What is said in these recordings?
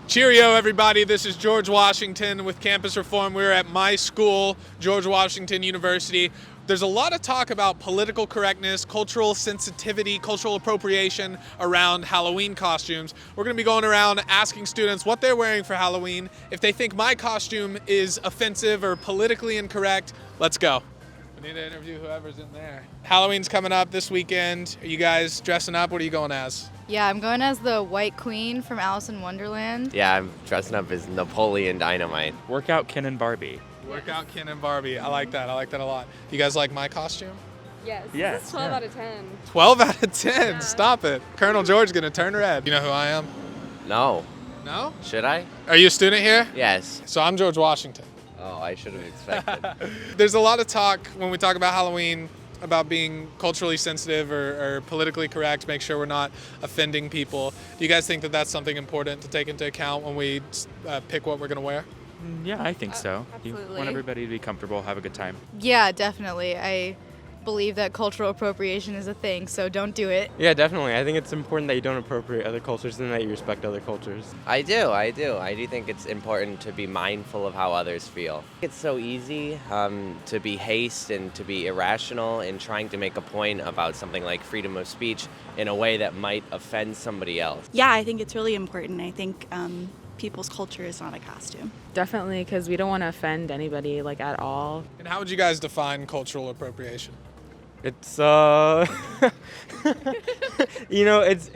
Cheerio, everybody. This is George Washington with Campus Reform. We're at my school, George Washington University. There's a lot of talk about political correctness, cultural sensitivity, cultural appropriation around Halloween costumes. We're going to be going around asking students what they're wearing for Halloween. If they think my costume is offensive or politically incorrect, let's go. We need to interview whoever's in there. Halloween's coming up this weekend. Are you guys dressing up? What are you going as? Yeah, I'm going as the White Queen from Alice in Wonderland. Yeah, I'm dressing up as Napoleon Dynamite. Workout Ken and Barbie. Workout Ken and Barbie. I like that. I like that a lot. You guys like my costume? Yes. Yes, This is 12 yeah. out of 10. 12 out of 10. Yeah. Stop it. Colonel George gonna turn red. You know who I am? No. No? Should I? Are you a student here? Yes. So I'm George Washington. Oh, I should have expected. There's a lot of talk when we talk about Halloween about being culturally sensitive or politically correct, make sure we're not offending people. Do you guys think that that's something important to take into account when we pick what we're gonna wear? Yeah, I think so. You absolutely. want everybody to be comfortable, have a good time. Yeah, definitely. I believe that cultural appropriation is a thing, so don't do it. Yeah, definitely. I think it's important that you don't appropriate other cultures and that you respect other cultures. I do think it's important to be mindful of how others feel. It's so easy to be haste and to be irrational in trying to make a point about something like freedom of speech in a way that might offend somebody else. Yeah, I think it's really important. I think people's culture is not a costume. Definitely, because we don't want to offend anybody, like, at all. And how would you guys define cultural appropriation? It's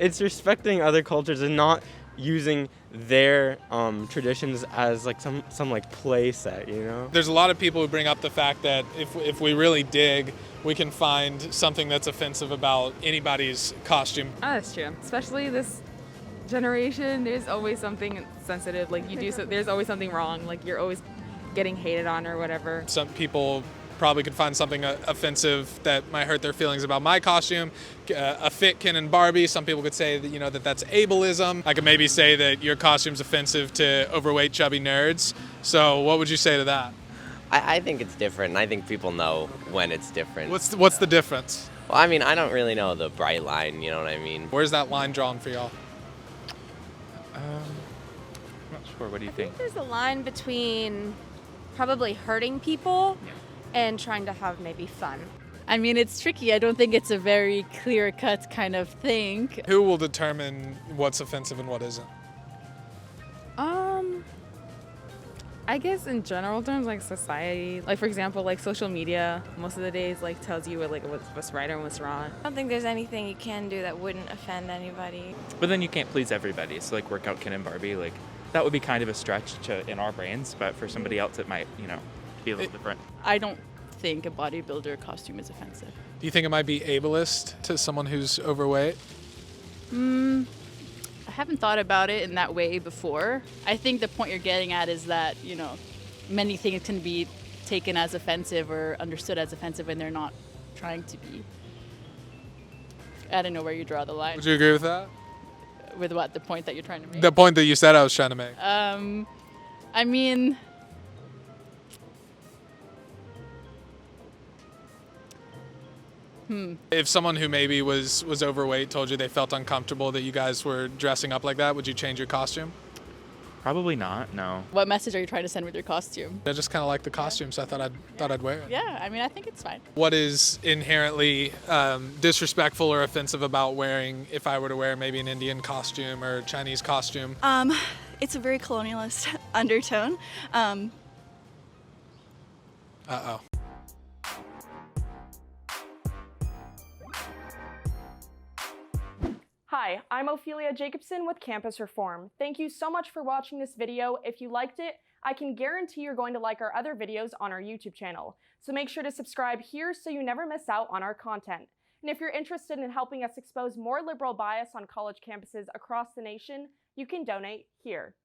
it's respecting other cultures and not using their traditions as like some like play set, you know? There's a lot of people who bring up the fact that if we really dig, we can find something that's offensive about anybody's costume. Oh, that's true. Especially this generation, there's always something sensitive. Like, you do so, there's always something wrong. Like, you're always getting hated on or whatever. Some people probably could find something offensive that might hurt their feelings about my costume. A fit Ken and Barbie, some people could say that that's ableism. I could maybe say that your costume's offensive to overweight, chubby nerds. So what would you say to that? I think it's different, and I think people know when it's different. What's the difference? Well, I mean, I don't really know the bright line, you know what I mean? Where's that line drawn for y'all? I'm not sure. What do you I think? think there's a line between probably hurting people and trying to have maybe fun. I mean, it's tricky. I don't think it's a very clear-cut kind of thing. Who will determine what's offensive and what isn't? I guess in general terms, like society, like for example, like social media, most of the days like tells you what's right and what's wrong. I don't think there's anything you can do that wouldn't offend anybody. But then you can't please everybody. So like Workout Ken and Barbie, like that would be kind of a stretch in our brains, but for somebody else it might, be a little different. I don't think a bodybuilder costume is offensive. Do you think it might be ableist to someone who's overweight? I haven't thought about it in that way before. I think the point you're getting at is that, many things can be taken as offensive or understood as offensive when they're not trying to be. I don't know where you draw the line. Would you agree with that? With what? The point that you're trying to make? The point that you said I was trying to make. I mean, If someone who maybe was overweight told you they felt uncomfortable that you guys were dressing up like that, would you change your costume? Probably not, no. what message are you trying to send with your costume? I just kind of like the costume, so I thought I'd wear it. Yeah, I mean, I think it's fine. What is inherently disrespectful or offensive about wearing, if I were to wear maybe an Indian costume or Chinese costume? It's a very colonialist undertone. Uh-oh. Hi, I'm Ophelia Jacobson with Campus Reform. Thank you so much for watching this video. If you liked it, I can guarantee you're going to like our other videos on our YouTube channel. So make sure to subscribe here so you never miss out on our content. And if you're interested in helping us expose more liberal bias on college campuses across the nation, you can donate here.